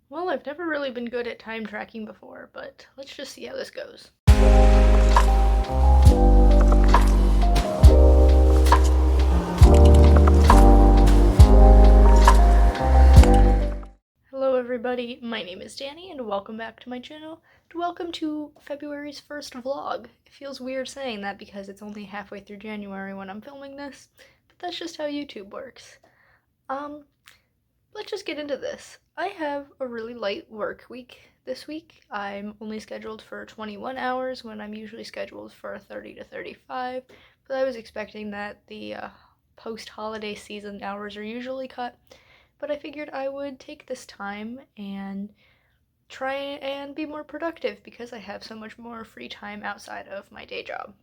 Well, I've never really been good at time tracking before, but let's just see how this goes. Hello everybody, my name is Danny and welcome back to my channel, and welcome to February's first vlog. It feels weird saying that because it's only halfway through January when I'm filming this, but that's just how YouTube works. Let's just get into this. I have a really light work week this week. I'm only scheduled for 21 hours when I'm usually scheduled for 30 to 35, but I was expecting that the post-holiday season hours are usually cut, but I figured I would take this time and try and be more productive because I have so much more free time outside of my day job.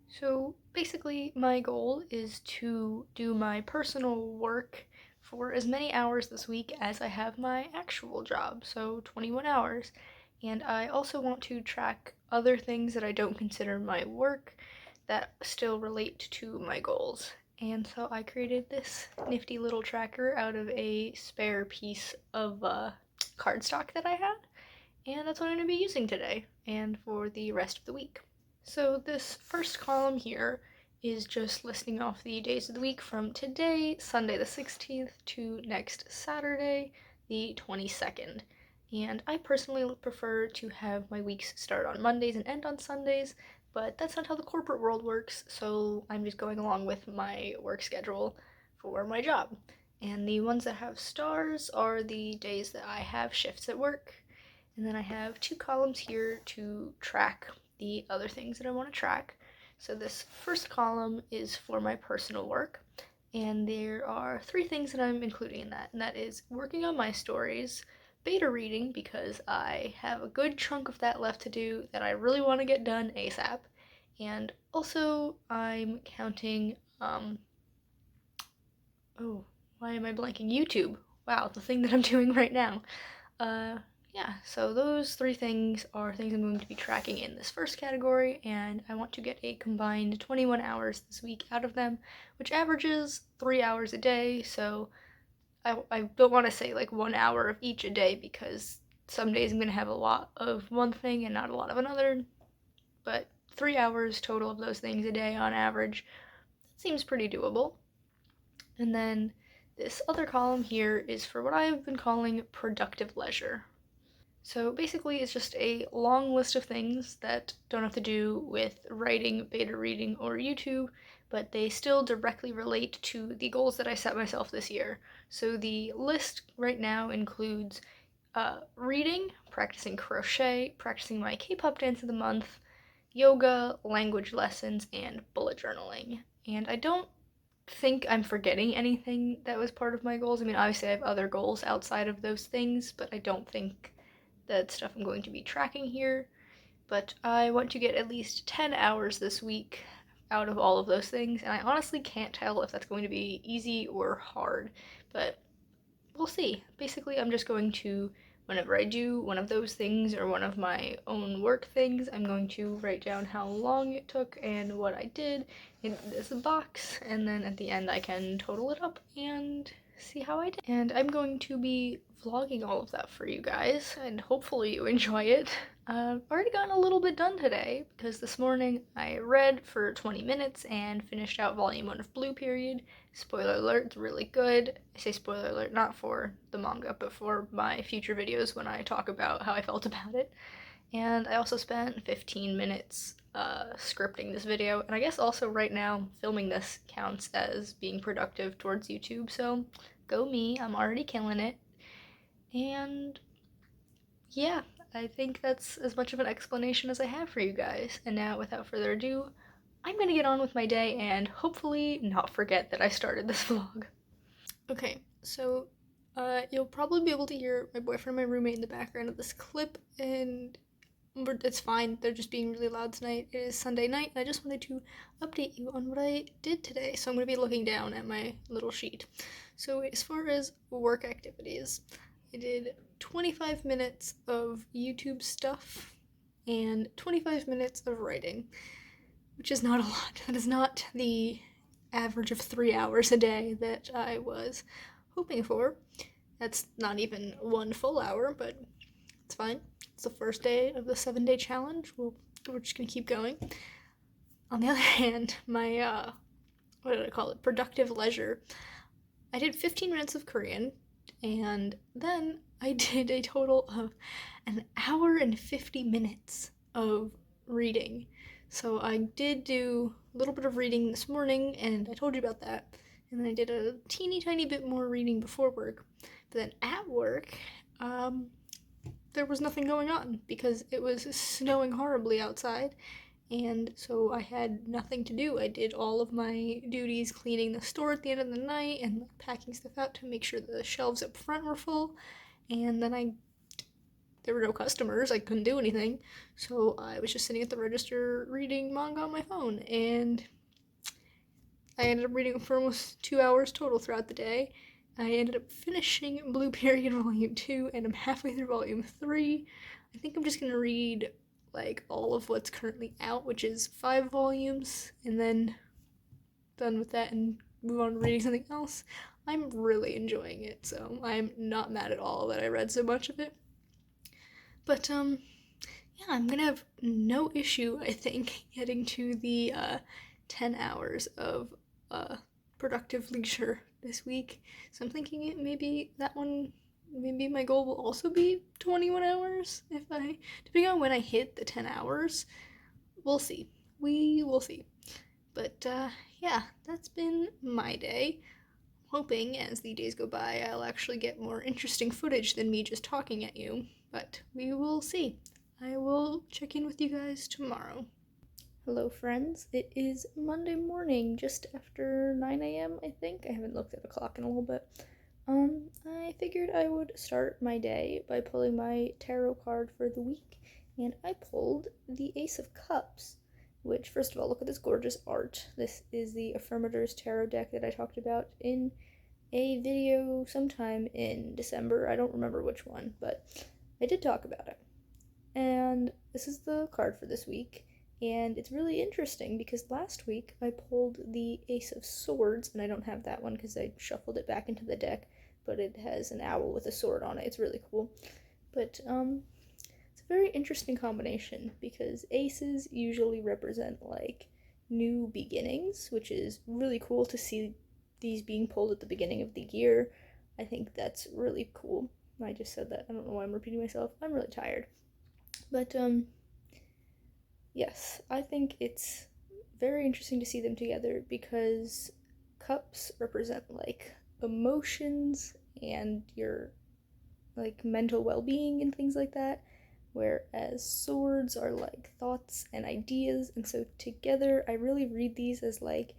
So basically, my goal is to do my personal work for as many hours this week as I have my actual job, so 21 hours. And I also want to track other things that I don't consider my work that still relate to my goals. And so I created this nifty little tracker out of a spare piece of cardstock that I had, and that's what I'm going to be using today and for the rest of the week. So this first column here is just listing off the days of the week from today, Sunday the 16th, to next Saturday, the 22nd. And I personally prefer to have my weeks start on Mondays and end on Sundays, but that's not how the corporate world works, so I'm just going along with my work schedule for my job. And the ones that have stars are the days that I have shifts at work. And then I have two columns here to track the other things that I want to track. So this first column is for my personal work, and there are three things that I'm including in that, and that is working on my stories, beta reading because I have a good chunk of that left to do that I really want to get done ASAP, and also I'm counting, oh, why am I blanking? YouTube. Wow, the thing that I'm doing right now. Yeah, so those three things are things I'm going to be tracking in this first category, and I want to get a combined 21 hours this week out of them, which averages 3 hours a day, so I don't want to say like 1 hour of each a day because some days I'm going to have a lot of one thing and not a lot of another, but 3 hours total of those things a day on average, that seems pretty doable. And then this other column here is for what I've been calling productive leisure. So basically it's just a long list of things that don't have to do with writing, beta reading, or YouTube, but they still directly relate to the goals that I set myself this year. So the list right now includes reading, practicing crochet, practicing my K-pop dance of the month, yoga, language lessons, and bullet journaling. And I don't think I'm forgetting anything that was part of my goals. I mean, obviously I have other goals outside of those things, but I don't think that stuff I'm going to be tracking here, but I want to get at least 10 hours this week out of all of those things, and I honestly can't tell if that's going to be easy or hard, but we'll see. Basically, I'm just going to, whenever I do one of those things or one of my own work things, I'm going to write down how long it took and what I did in this box, and then at the end I can total it up and see how I did. And I'm going to be vlogging all of that for you guys, and hopefully you enjoy it. I've already gotten a little bit done today, because this morning I read for 20 minutes and finished out volume 1 of Blue Period. Spoiler alert, it's really good. I say spoiler alert not for the manga, but for my future videos when I talk about how I felt about it. And I also spent 15 minutes scripting this video, and I guess also right now filming this counts as being productive towards YouTube, so go me, I'm already killing it. And yeah, I think that's as much of an explanation as I have for you guys. And now, without further ado, I'm gonna get on with my day and hopefully not forget that I started this vlog. Okay, so you'll probably be able to hear my boyfriend and my roommate in the background of this clip, and it's fine, they're just being really loud tonight. It is Sunday night, and I just wanted to update you on what I did today. So I'm going to be looking down at my little sheet. So as far as work activities, I did 25 minutes of YouTube stuff and 25 minutes of writing, which is not a lot. That is not the average of 3 hours a day that I was hoping for. That's not even 1 full hour, but it's fine. It's the first day of the 7-day challenge. We're just gonna keep going. On the other hand, my what did I call it? Productive leisure. I did 15 minutes of Korean, and then I did a total of an hour and 50 minutes of reading. So I did do a little bit of reading this morning, and I told you about that. And then I did a teeny tiny bit more reading before work. But then at work, there was nothing going on because it was snowing horribly outside, and so I had nothing to do. I did all of my duties cleaning the store at the end of the night and packing stuff out to make sure the shelves up front were full, and then there were no customers. I couldn't do anything, so I was just sitting at the register reading manga on my phone, and I ended up reading for almost 2 hours total throughout the day. I ended up finishing Blue Period Volume 2, and I'm halfway through Volume 3. I think I'm just gonna read like all of what's currently out, which is 5 volumes, and then done with that and move on to reading something else. I'm really enjoying it, so I'm not mad at all that I read so much of it. But yeah, I'm gonna have no issue, I think, getting to the 10 hours of productive leisure this week. So I'm thinking maybe my goal will also be 21 hours depending on when I hit the 10 hours. We'll see. We will see. But yeah, that's been my day. Hoping as the days go by I'll actually get more interesting footage than me just talking at you, but we will see. I will check in with you guys tomorrow. Hello friends, it is Monday morning, just after 9 a.m. I think. I haven't looked at the clock in a little bit. I figured I would start my day by pulling my tarot card for the week, and I pulled the Ace of Cups, which, first of all, look at this gorgeous art. This is the Affirmators Tarot deck that I talked about in a video sometime in December. I don't remember which one, but I did talk about it. And this is the card for this week. And it's really interesting because last week I pulled the Ace of Swords, and I don't have that one because I shuffled it back into the deck, but it has an owl with a sword on it. It's really cool. But it's a very interesting combination because aces usually represent like new beginnings, which is really cool to see these being pulled at the beginning of the year. I think that's really cool. I just said that. I don't know why I'm repeating myself. I'm really tired. But yes, I think it's very interesting to see them together because cups represent like emotions and your like mental well-being and things like that, whereas swords are like thoughts and ideas, and so together I really read these as like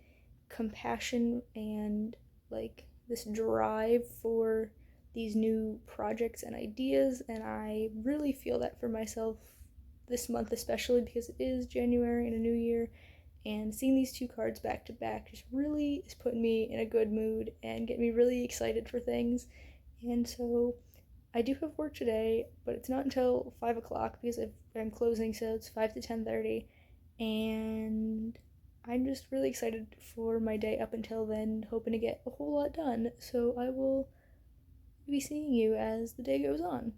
compassion and like this drive for these new projects and ideas, and I really feel that for myself this month, especially because it is January and a new year, and seeing these two cards back to back just really is putting me in a good mood and getting me really excited for things. And so I do have work today, but it's not until 5 o'clock because I'm closing, so it's 5 to 10:30, and I'm just really excited for my day up until then, hoping to get a whole lot done. So I will be seeing you as the day goes on.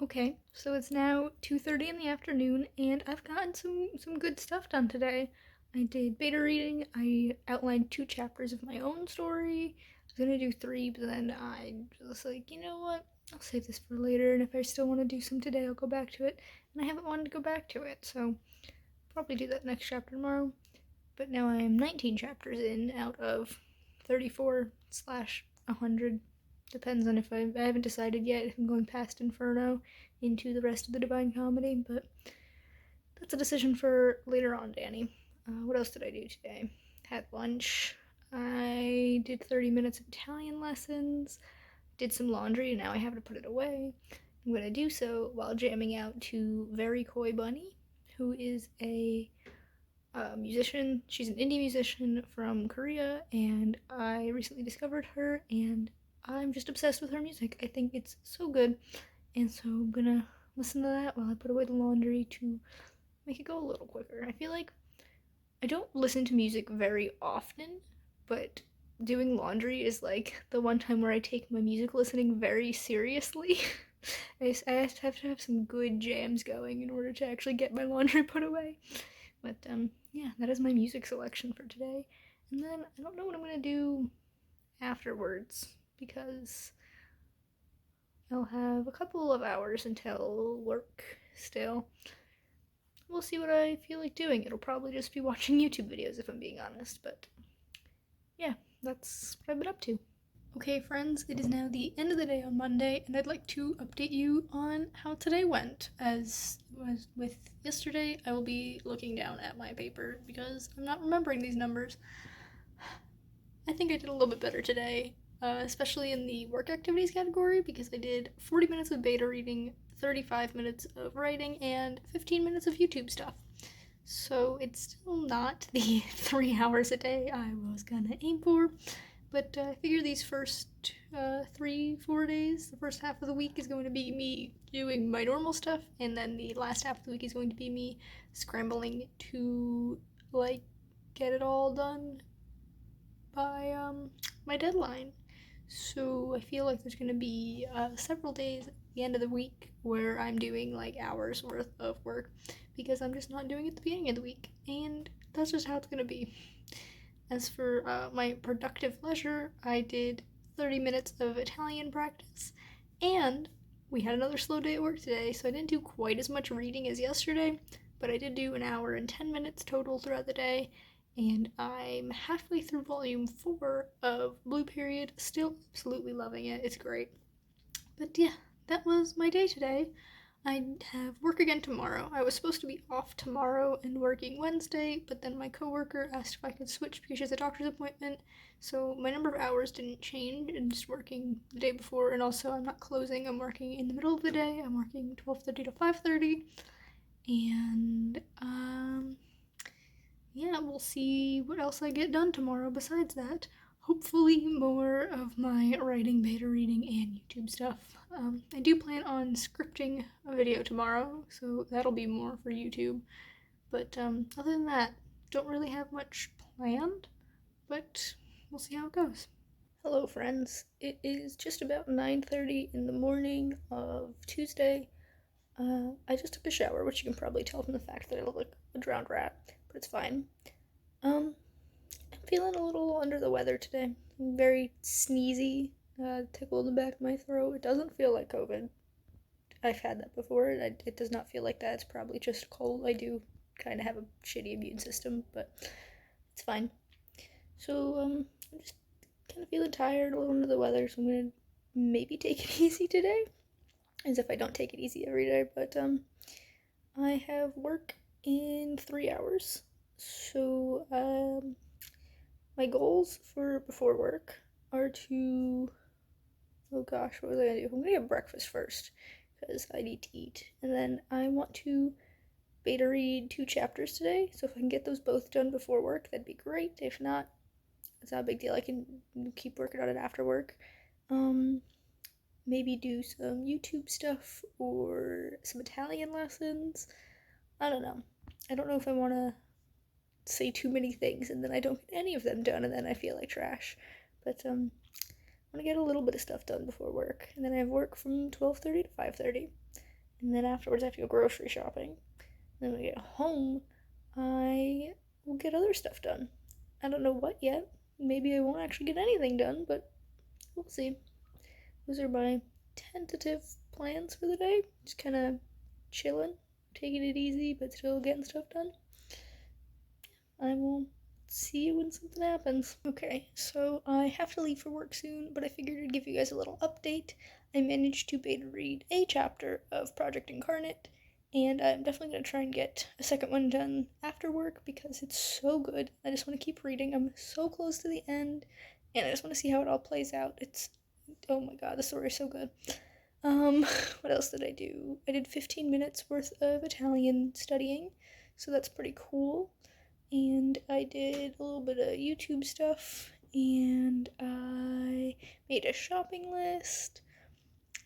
Okay, so it's now 2:30 in the afternoon, and I've gotten some good stuff done today. I did beta reading. I outlined 2 chapters of my own story. I was gonna do 3, but then I was like, you know what? I'll save this for later, and if I still want to do some today, I'll go back to it. And I haven't wanted to go back to it, so I'll probably do that next chapter tomorrow. but now I'm 19 chapters in out of 34/100. Depends on if I haven't decided yet if I'm going past Inferno into the rest of the Divine Comedy, but that's a decision for later on, Danny. What else did I do today? Had lunch. I did 30 minutes of Italian lessons, did some laundry, and now I have to put it away. I'm going to do so while jamming out to Very Koi Bunny, who is a musician. She's an indie musician from Korea, and I recently discovered her, and I'm just obsessed with her music. I think it's so good, and so I'm gonna listen to that while I put away the laundry to make it go a little quicker. I feel like I don't listen to music very often, but doing laundry is like the one time where I take my music listening very seriously. I have to have some good jams going in order to actually get my laundry put away. But yeah, that is my music selection for today. And then I don't know what I'm gonna do afterwards because I'll have a couple of hours until work still. We'll see what I feel like doing. It'll probably just be watching YouTube videos if I'm being honest, but yeah, that's what I've been up to. Okay, friends, it is now the end of the day on Monday, and I'd like to update you on how today went. As was with yesterday, I will be looking down at my paper because I'm not remembering these numbers. I think I did a little bit better today, especially in the work activities category, because I did 40 minutes of beta reading, 35 minutes of writing, and 15 minutes of YouTube stuff. So it's still not the 3 hours a day I was gonna aim for, but I figure these first 3-4 days, the first half of the week is going to be me doing my normal stuff, and then the last half of the week is going to be me scrambling to like get it all done by my deadline. So I feel like there's gonna be several days at the end of the week where I'm doing like hours worth of work because I'm just not doing it at the beginning of the week, and that's just how it's gonna be. As for my productive leisure, I did 30 minutes of Italian practice, and we had another slow day at work today, so I didn't do quite as much reading as yesterday, but I did do an hour and 10 minutes total throughout the day, and I'm halfway through volume 4 of Blue Period, still absolutely loving it, it's great. But yeah, that was my day today. I have work again tomorrow. I was supposed to be off tomorrow and working Wednesday, but then my coworker asked if I could switch because she has a doctor's appointment, so my number of hours didn't change, and just working the day before, and also I'm not closing, I'm working in the middle of the day, I'm working 12:30 to 5:30, and yeah, we'll see what else I get done tomorrow besides that. Hopefully more of my writing, beta reading, and YouTube stuff. I do plan on scripting a video tomorrow, so that'll be more for YouTube. But other than that, don't really have much planned, but we'll see how it goes. Hello, friends. It is just about 9:30 in the morning of Tuesday. I just took a shower, which you can probably tell from the fact that I look like a drowned rat, but it's fine. I'm feeling a little under the weather today. I'm very sneezy, tickle in the back of my throat. It doesn't feel like COVID. I've had that before. It does not feel like that. It's probably just cold. I do kind of have a shitty immune system, but it's fine. So, I'm just kind of feeling tired, a little under the weather, so I'm gonna maybe take it easy today. As if I don't take it easy every day, but I have work in 3 hours. So, my goals for before work are to, oh gosh, what was I gonna do? I'm gonna get breakfast first, because I need to eat. And then I want to beta read 2 chapters today, so if I can get those both done before work, that'd be great. If not, it's not a big deal. I can keep working on it after work. Maybe do some YouTube stuff or some Italian lessons. I don't know. I don't know if I want to say too many things and then I don't get any of them done and then I feel like trash. But I want to get a little bit of stuff done before work. And then I have work from 12:30 to 5:30. And then afterwards I have to go grocery shopping. And then when I get home, I will get other stuff done. I don't know what yet. Maybe I won't actually get anything done, but we'll see. Those are my tentative plans for the day. Just kind of chilling, taking it easy, but still getting stuff done. I will see you when something happens. Okay, so I have to leave for work soon, but I figured I'd give you guys a little update. I managed to beta read a chapter of Project Incarnate, and I'm definitely going to try and get a second one done after work because it's so good. I just want to keep reading. I'm so close to the end, and I just want to see how it all plays out. Oh my god, the story is so good. What else did I do? I did 15 minutes worth of Italian studying, so that's pretty cool. And I did a little bit of YouTube stuff, and I made a shopping list.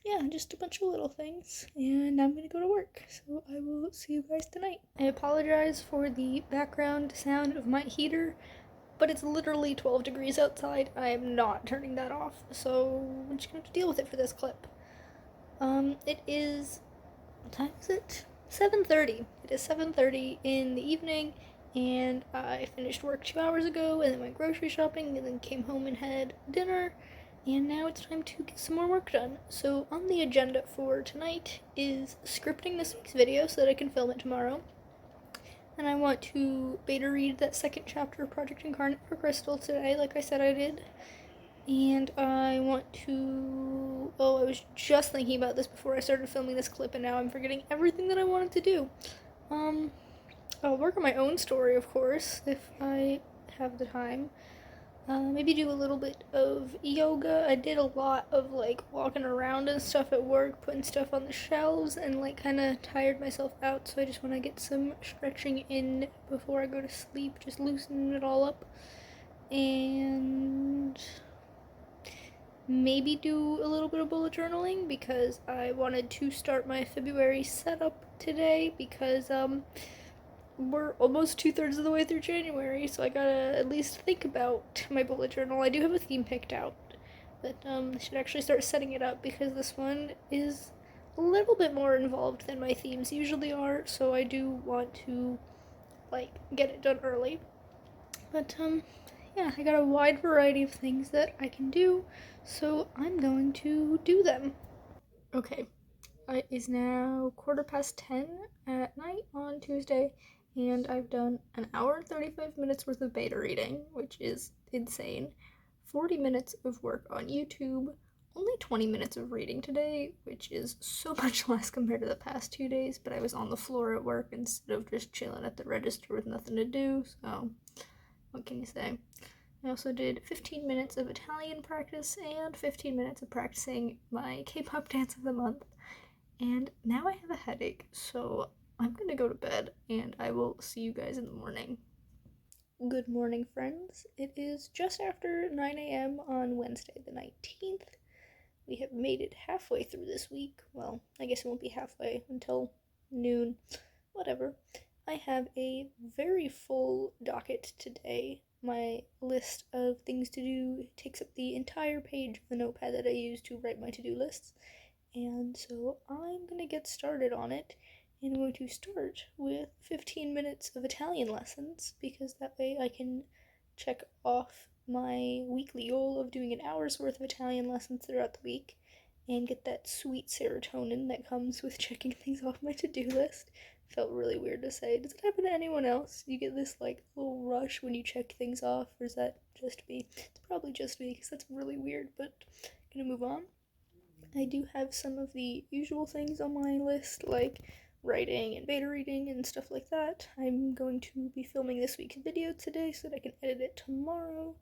Yeah, just a bunch of little things, and I'm gonna go to work, so I will see you guys tonight. I apologize for the background sound of my heater, but it's literally 12 degrees outside. I am not turning that off, so I'm just gonna have to deal with it for this clip. It is, what time is it? 7:30. It is 7:30 in the evening, and I finished work 2 hours ago, and then went grocery shopping, and then came home and had dinner, and now it's time to get some more work done. So on the agenda for tonight is scripting this week's video so that I can film it tomorrow. And I want to beta read that second chapter of Project Incarnate for Crystal today, like I said I did. And I want to... Oh, I was just thinking about this before I started filming this clip, and now I'm forgetting everything that I wanted to do. I'll work on my own story, of course, if I have the time. Maybe do a little bit of yoga. I did a lot of, like, walking around and stuff at work, putting stuff on the shelves, and, like, kind of tired myself out, so I just want to get some stretching in before I go to sleep, just loosen it all up. And maybe do a little bit of bullet journaling because I wanted to start my February setup today because we're almost 2/3 of the way through January, so I gotta at least think about my bullet journal. I do have a theme picked out, but I should actually start setting it up because this one is a little bit more involved than my themes usually are, so I do want to, like, get it done early. But yeah, I got a wide variety of things that I can do, so I'm going to do them. Okay, it is now 10:15 at night on Tuesday, and I've done an hour and 35 minutes worth of beta reading, which is insane, 40 minutes of work on YouTube, only 20 minutes of reading today, which is so much less compared to the past 2 days, but I was on the floor at work instead of just chilling at the register with nothing to do, so what can you say? I also did 15 minutes of Italian practice and 15 minutes of practicing my K-pop dance of the month. And now I have a headache, so I'm gonna go to bed, and I will see you guys in the morning. Good morning, friends. It is just after 9 a.m. on Wednesday the 19th. We have made it halfway through this week. Well, I guess it won't be halfway until noon. Whatever. I have a very full docket today. My list of things to do takes up the entire page of the notepad that I use to write my to-do lists. And so I'm going to get started on it. And I'm going to start with 15 minutes of Italian lessons because that way I can check off my weekly goal of doing an hour's worth of Italian lessons throughout the week and get that sweet serotonin that comes with checking things off my to-do list. Felt really weird to say. Does it happen to anyone else? You get this, like, little rush when you check things off, or is that just me? It's probably just me, because that's really weird, but I'm gonna move on. I do have some of the usual things on my list, like writing and beta reading and stuff like that. I'm going to be filming this week's video today so that I can edit it tomorrow.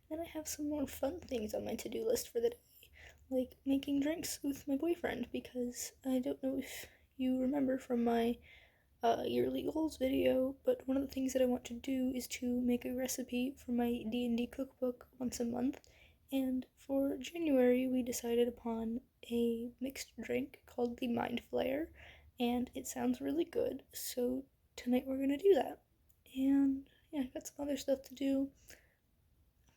And I have some more fun things on my to-do list for the day, like making drinks with my boyfriend, because I don't know if you remember from my yearly goals video, but one of the things that I want to do is to make a recipe for my D&D cookbook once a month, and for January we decided upon a mixed drink called the Mind Flayer, and it sounds really good, so tonight we're gonna do that. And yeah, I've got some other stuff to do.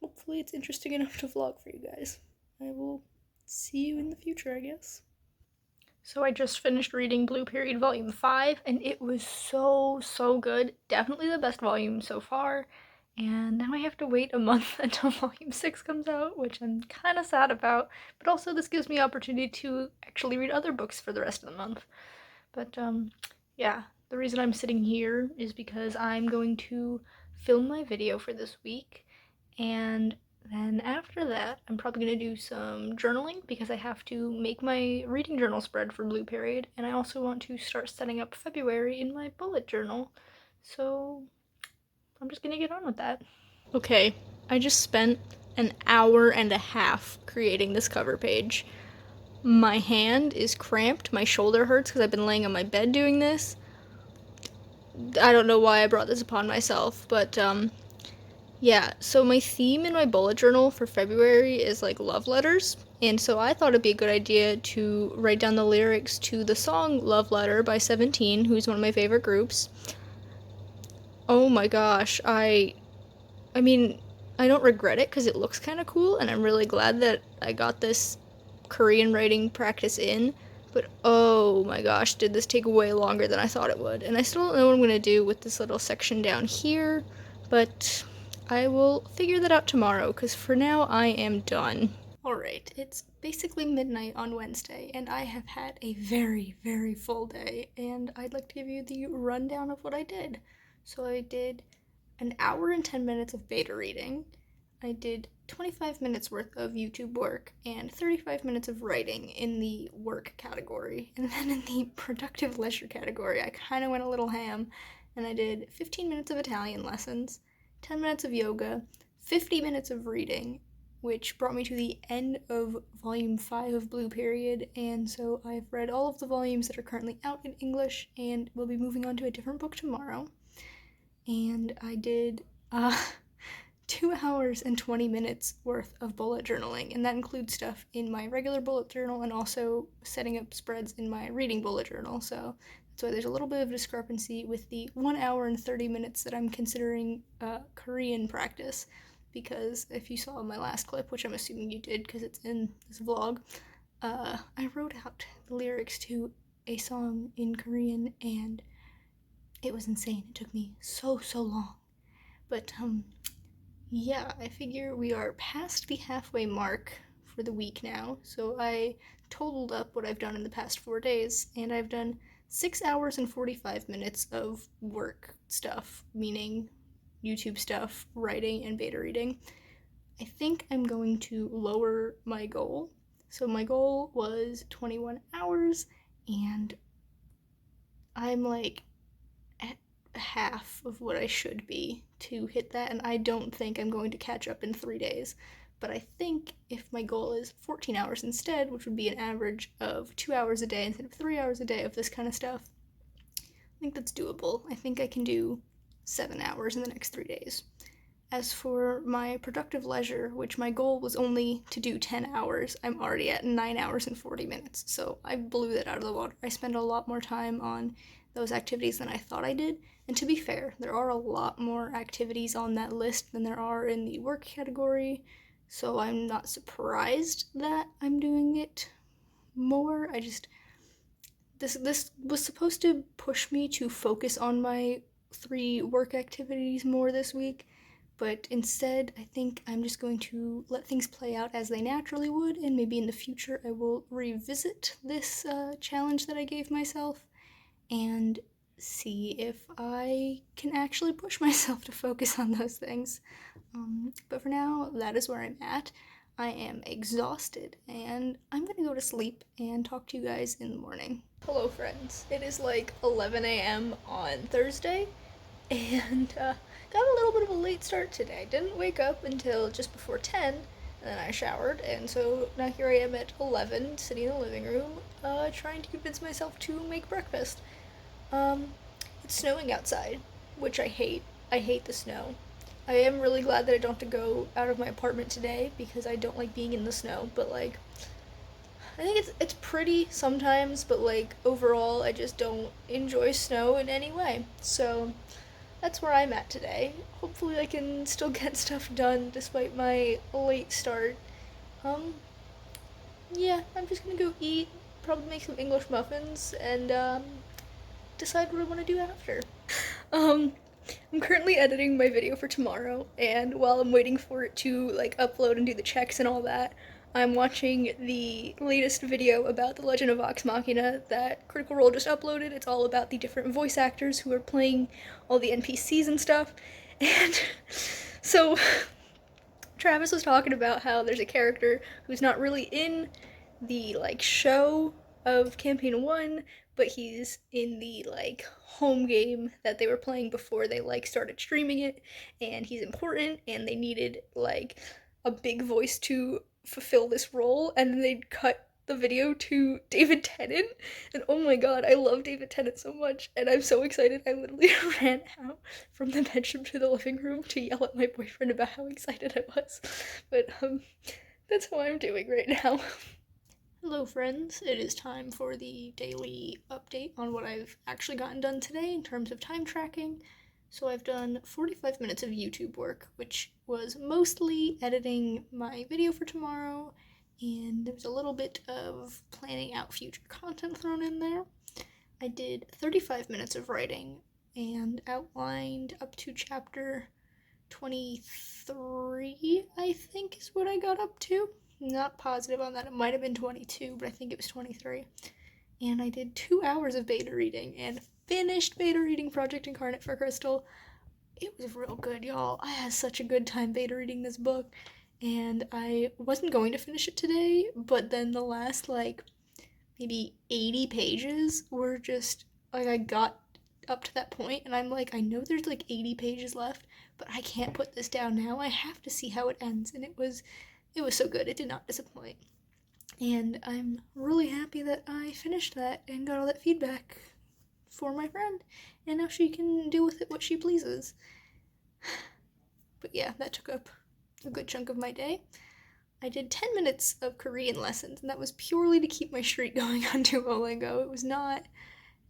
Hopefully it's interesting enough to vlog for you guys. I will see you in the future, I guess. So I just finished reading Blue Period Volume 5, and it was so good. Definitely the best volume so far. And now I have to wait a month until Volume 6 comes out, which I'm kind of sad about. But also this gives me opportunity to actually read other books for the rest of the month. But yeah, the reason I'm sitting here is because I'm going to film my video for this week, and then after that, I'm probably gonna do some journaling because I have to make my reading journal spread for Blue Period, and I also want to start setting up February in my bullet journal. So I'm just gonna get on with that. Okay, I just spent an hour and a half creating this cover page. My hand is cramped, my shoulder hurts because I've been laying on my bed doing this. I don't know why I brought this upon myself, but yeah, so my theme in my bullet journal for February is like love letters, and so I thought it'd be a good idea to write down the lyrics to the song Love Letter by 17, who's one of my favorite groups. Oh my gosh, I mean, I don't regret it because it looks kind of cool, and I'm really glad that I got this Korean writing practice in, but oh my gosh, did this take way longer than I thought it would. And I still don't know what I'm going to do with this little section down here, but I will figure that out tomorrow, because for now I am done. Alright, it's basically midnight on Wednesday, and I have had a very, very full day, and I'd like to give you the rundown of what I did. So I did an hour and 10 minutes of beta reading. I did 25 minutes worth of YouTube work and 35 minutes of writing in the work category. And then in the productive leisure category, I kind of went a little ham, and I did 15 minutes of Italian lessons, 10 minutes of yoga, 50 minutes of reading, which brought me to the end of volume 5 of Blue Period, and so I've read all of the volumes that are currently out in English, and we'll be moving on to a different book tomorrow. And I did 2 hours and 20 minutes worth of bullet journaling, and that includes stuff in my regular bullet journal and also setting up spreads in my reading bullet journal. So that's why there's a little bit of discrepancy with the 1 hour and 30 minutes that I'm considering Korean practice, because if you saw my last clip, which I'm assuming you did because it's in this vlog, I wrote out the lyrics to a song in Korean, and it was insane. It took me so long. But yeah, I figure we are past the halfway mark for the week now. So I totaled up what I've done in the past 4 days, and I've done 6 hours and 45 minutes of work stuff, meaning YouTube stuff, writing, and beta reading. I think I'm going to lower my goal. So my goal was 21 hours, and I'm like at half of what I should be to hit that, and I don't think I'm going to catch up in 3 days. But I think if my goal is 14 hours instead, which would be an average of 2 hours a day instead of 3 hours a day of this kind of stuff, I think that's doable. I think I can do 7 hours in the next 3 days. As for my productive leisure, which my goal was only to do 10 hours, I'm already at 9 hours and 40 minutes, so I blew that out of the water. I spend a lot more time on those activities than I thought I did, and to be fair, there are a lot more activities on that list than there are in the work category, so I'm not surprised that I'm doing it more. This was supposed to push me to focus on my 3 work activities more this week, but instead I think I'm just going to let things play out as they naturally would, and maybe in the future I will revisit this challenge that I gave myself and see if I can actually push myself to focus on those things. But for now, that is where I'm at. I am exhausted, and I'm gonna go to sleep and talk to you guys in the morning. Hello, friends. It is like 11 a.m. on Thursday, and got a little bit of a late start today. Didn't wake up until just before 10, and then I showered, and so now here I am at 11, sitting in the living room, trying to convince myself to make breakfast. It's snowing outside, which I hate. I hate the snow. I am really glad that I don't have to go out of my apartment today because I don't like being in the snow, but like I think it's pretty sometimes, but like overall I just don't enjoy snow in any way. So that's where I'm at today. Hopefully I can still get stuff done despite my late start. Yeah, I'm just gonna go eat, probably make some English muffins, and decide what I want to do after. Um, I'm currently editing my video for tomorrow, and while I'm waiting for it to like upload and do the checks and all that, I'm watching the latest video about The Legend of Vox Machina that Critical Role just uploaded. It's all about the different voice actors who are playing all the NPCs and stuff, And so Travis was talking about how there's a character who's not really in the like show of campaign 1, but he's in the like home game that they were playing before they like started streaming it, and he's important and they needed like a big voice to fulfill this role, and then they'd cut the video to David Tennant, and oh my god, I love David Tennant so much, and I'm so excited. I literally ran out from the bedroom to the living room to yell at my boyfriend about how excited I was. But that's how I'm doing right now. Hello friends, it is time for the daily update on what I've actually gotten done today in terms of time tracking. So I've done 45 minutes of YouTube work, which was mostly editing my video for tomorrow, and there was a little bit of planning out future content thrown in there. I did 35 minutes of writing and outlined up to chapter 23, I think is what I got up to. Not positive on that. It might have been 22, but I think it was 23. And I did 2 hours of beta reading and finished beta reading Project Incarnate for Crystal. It was real good, y'all. I had such a good time beta reading this book, and I wasn't going to finish it today, but then the last, like, maybe 80 pages were just, like, I got up to that point, and I'm like, I know there's, like, 80 pages left, but I can't put this down now. I have to see how it ends, and it was so good. It did not disappoint. And I'm really happy that I finished that and got all that feedback for my friend, and now she can do with it what she pleases. But yeah, that took up a good chunk of my day. I did 10 minutes of Korean lessons, and that was purely to keep my streak going on Duolingo. It was not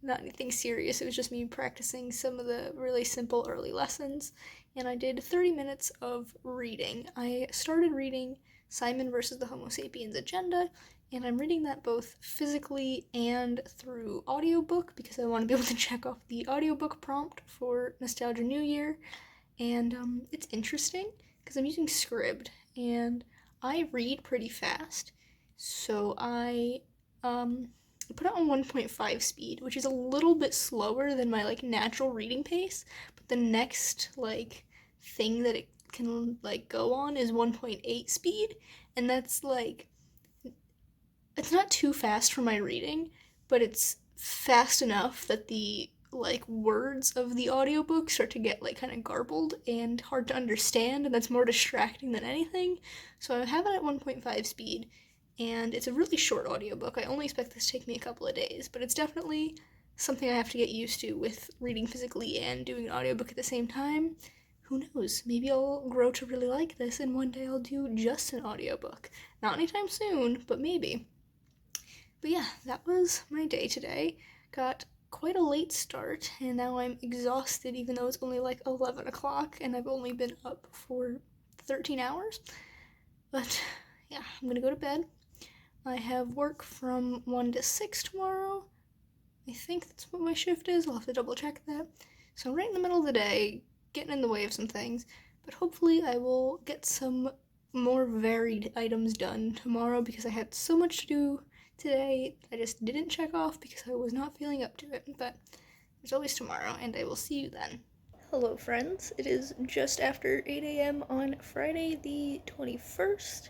anything serious. It was just me practicing some of the really simple early lessons. And I did 30 minutes of reading. I started reading Simon versus the Homo sapiens Agenda, and I'm reading that both physically and through audiobook because I want to be able to check off the audiobook prompt for Nostalgia New Year. And it's interesting because I'm using Scribd, and I read pretty fast, so I put it on 1.5 speed, which is a little bit slower than my like natural reading pace, but the next like thing that it can like go on is 1.8 speed, and that's like, it's not too fast for my reading, but it's fast enough that the like words of the audiobook start to get like kind of garbled and hard to understand, and that's more distracting than anything. So I have it at 1.5 speed, and it's a really short audiobook. I only expect this to take me a couple of days, but it's definitely something I have to get used to with reading physically and doing an audiobook at the same time. Who knows, maybe I'll grow to really like this and one day I'll do just an audiobook. Not anytime soon, but maybe. But yeah, that was my day today. Got quite a late start, and now I'm exhausted even though it's only like 11 o'clock and I've only been up for 13 hours. But yeah, I'm gonna go to bed. I have work from 1 to 6 tomorrow. I think that's what my shift is. I'll have to double check that. So I'm right in the middle of the day, getting in the way of some things, but hopefully I will get some more varied items done tomorrow because I had so much to do today I just didn't check off because I was not feeling up to it. But there's always tomorrow, and I will see you then. Hello friends, it is just after 8 a.m. on Friday the 21st,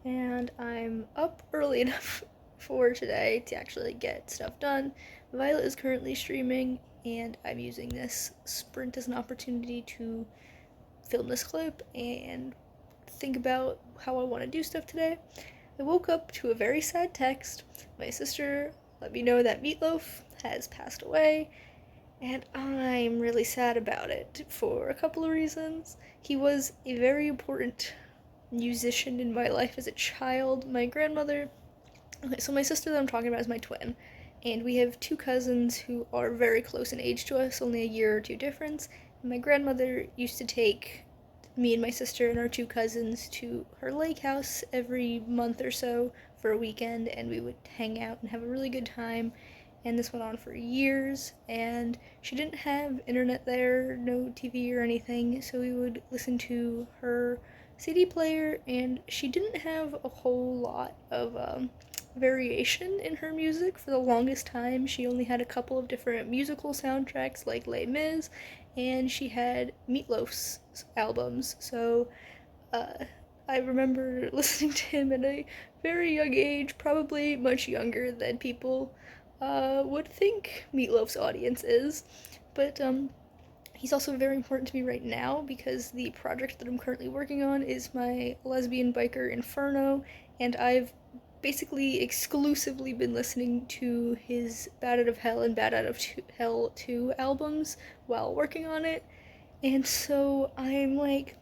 and I'm up early enough for today to actually get stuff done. Violet is currently streaming, and I'm using this sprint as an opportunity to film this clip and think about how I want to do stuff today. I woke up to a very sad text. My sister let me know that Meatloaf has passed away, and I'm really sad about it for a couple of reasons. He was a very important musician in my life as a child. My grandmother, okay, so my sister that I'm talking about is my twin, and we have 2 cousins who are very close in age to us, only a year or 2 difference. My grandmother used to take me and my sister and our 2 cousins to her lake house every month or so for a weekend, and we would hang out and have a really good time. And this went on for years, and she didn't have internet there, no TV or anything, so we would listen to her CD player, and she didn't have a whole lot of variation in her music. For the longest time, she only had a couple of different musical soundtracks like Les Mis and she had Meatloaf's albums. So I remember listening to him at a very young age, probably much younger than people would think Meatloaf's audience is. But he's also very important to me right now because the project that I'm currently working on is my lesbian biker Inferno, and I've basically exclusively been listening to his Bad Out of Hell and Bad Out of Hell 2 albums while working on it. And so I'm like,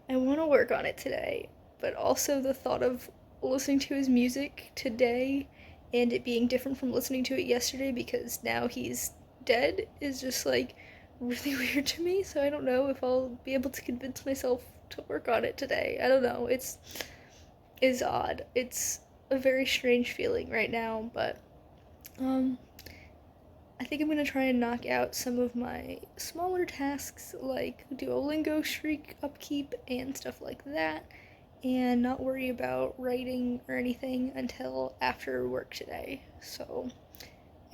I want to work on it today, but also the thought of listening to his music today and it being different from listening to it yesterday because now he's dead is just like really weird to me. So I don't know if I'll be able to convince myself to work on it today. I don't know. It's odd. It's a very strange feeling right now, but I think I'm gonna try and knock out some of my smaller tasks like Duolingo streak upkeep and stuff like that, and not worry about writing or anything until after work today. So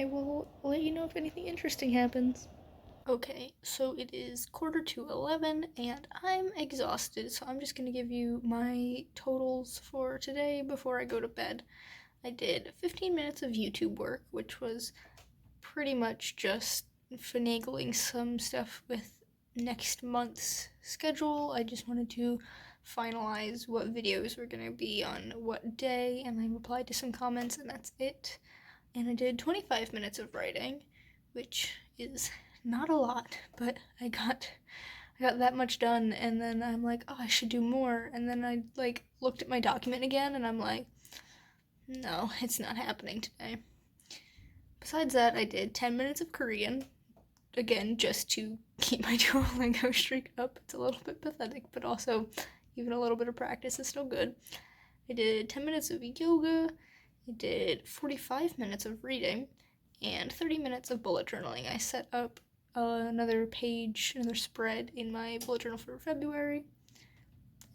I will let you know if anything interesting happens. Okay, so it is 11:45 and I'm exhausted, so I'm just gonna give you my totals for today before I go to bed. I did 15 minutes of YouTube work, which was pretty much just finagling some stuff with next month's schedule. I just wanted to finalize what videos were going to be on what day, and I replied to some comments, and that's it. And I did 25 minutes of writing, which is not a lot, but I got that much done, and then I'm like, oh, I should do more, and then I looked at my document again, and I'm like, no, it's not happening today. Besides that, I did 10 minutes of Korean, again, just to keep my Duolingo streak up. It's a little bit pathetic, but also even a little bit of practice is still good. I did 10 minutes of yoga, I did 45 minutes of reading, and 30 minutes of bullet journaling. I set up another page, another spread in my bullet journal for February,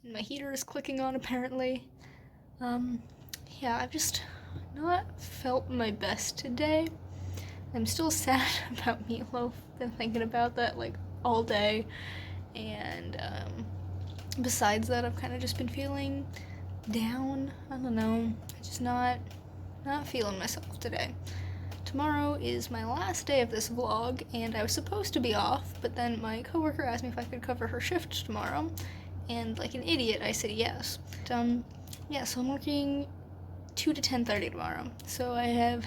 and my heater is clicking on apparently. Yeah, I've just not felt my best today. I'm still sad about Meatloaf. Been thinking about that all day, and besides that, I've kind of just been feeling down. I don't know. I'm just not feeling myself today. Tomorrow is my last day of this vlog, and I was supposed to be off, but then my coworker asked me if I could cover her shift tomorrow, and like an idiot, I said yes. Yeah, so I'm working 2 to 10:30 tomorrow. So I have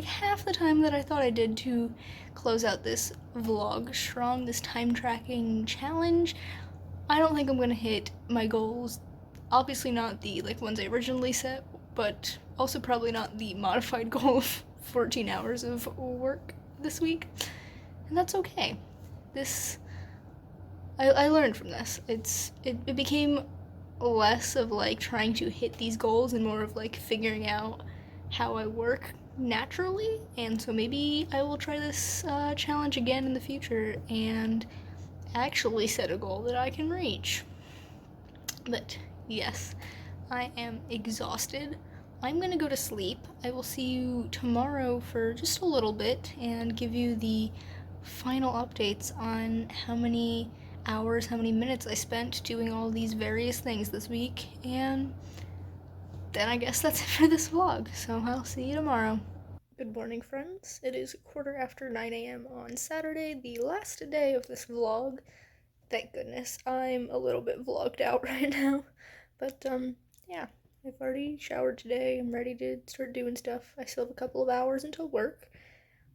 half the time that I thought I did to close out this vlog strong, this time tracking challenge. I don't think I'm gonna hit my goals. Obviously not the ones I originally set, but also probably not the modified goal of 14 hours of work this week. And that's okay. I learned from this. It became less of trying to hit these goals and more of figuring out how I work naturally, and so maybe I will try this challenge again in the future and actually set a goal that I can reach. But yes, I am exhausted. I'm gonna go to sleep. I will see you tomorrow for just a little bit and give you the final updates on how many hours, how many minutes I spent doing all these various things this week, and then I guess that's it for this vlog, so I'll see you tomorrow. Good morning, friends. It is 9:15 a.m. on Saturday, the last day of this vlog. Thank goodness. I'm a little bit vlogged out right now, but yeah, I've already showered today. I'm ready to start doing stuff. I still have a couple of hours until work.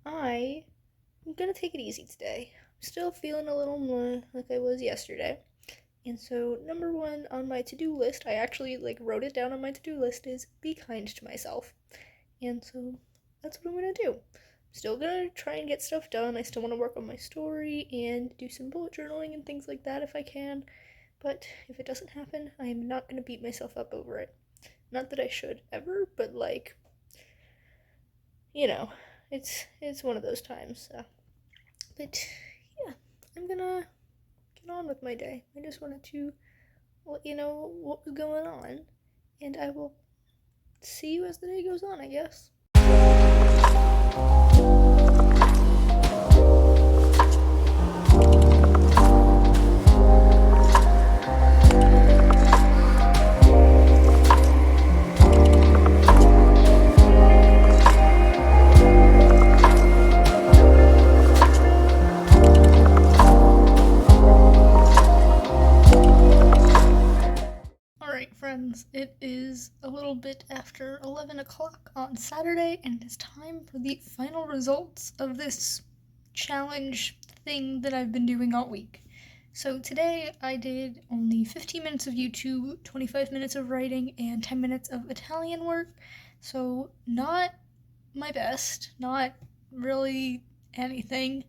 I'm gonna take it easy today. Still feeling a little more like I was yesterday. And so number 1 on my to-do list, I actually wrote it down on my to-do list, is be kind to myself. And so that's what I'm gonna do. I'm still gonna try and get stuff done. I still want to work on my story and do some bullet journaling and things like that if I can. But if it doesn't happen, I am not gonna beat myself up over it. Not that I should ever, but it's one of those times. So. But yeah, I'm gonna get on with my day. I just wanted to let you know what was going on, and I will see you as the day goes on, I guess. friends. It is a little bit after 11 o'clock on Saturday, and it is time for the final results of this challenge thing that I've been doing all week. So today I did only 15 minutes of YouTube, 25 minutes of writing, and 10 minutes of Italian work. So not my best, not really anything.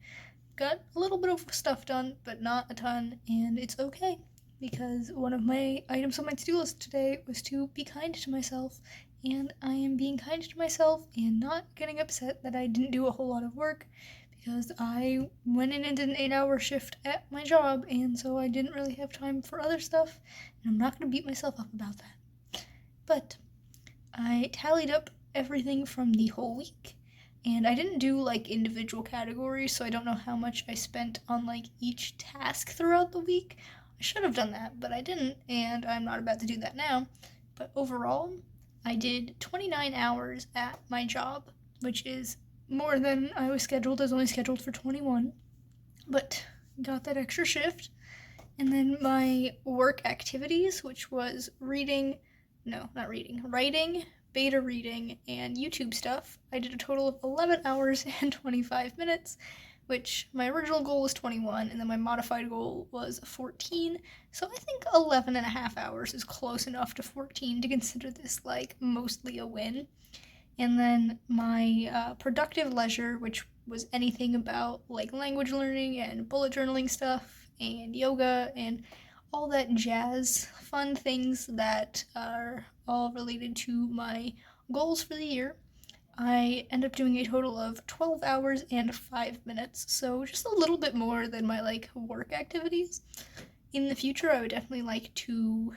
Got a little bit of stuff done, but not a ton, and it's okay. Because one of my items on my to-do list today was to be kind to myself, and I am being kind to myself and not getting upset that I didn't do a whole lot of work, because I went in and did an 8-hour shift at my job, and so I didn't really have time for other stuff, and I'm not going to beat myself up about that. But I tallied up everything from the whole week, and I didn't do like individual categories, so I don't know how much I spent on like each task throughout the week. I should have done that, but I didn't, and I'm not about to do that now. But overall, I did 29 hours at my job, which is more than I was scheduled. I was only scheduled for 21, but got that extra shift. And then my work activities, which was writing, beta reading, and YouTube stuff, I did a total of 11 hours and 25 minutes, which my original goal was 21, and then my modified goal was 14, so I think 11 and a half hours is close enough to 14 to consider this, like, mostly a win. And then my productive leisure, which was anything about, like, language learning and bullet journaling stuff, and yoga, and all that jazz, fun things that are all related to my goals for the year. I end up doing a total of 12 hours and 5 minutes, so just a little bit more than my like work activities. In the future, I would definitely like to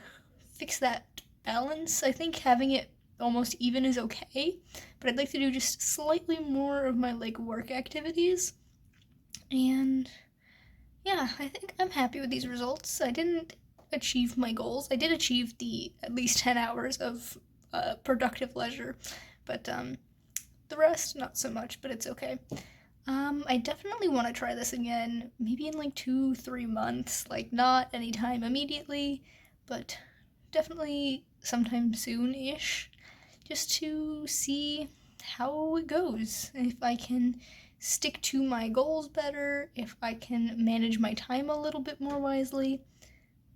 fix that balance. I think having it almost even is okay, but I'd like to do just slightly more of my like work activities. And yeah, I think I'm happy with these results. I didn't achieve my goals. I did achieve the at least 10 hours of productive leisure, but the rest, not so much, but it's okay. I definitely want to try this again, maybe in like 2-3 months, like not anytime immediately, but definitely sometime soon-ish, just to see how it goes, if I can stick to my goals better, if I can manage my time a little bit more wisely.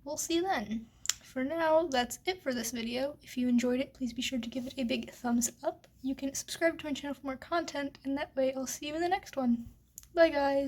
We'll see then. For now, that's it for this video. If you enjoyed it, please be sure to give it a big thumbs up. You can subscribe to my channel for more content, and that way I'll see you in the next one. Bye guys!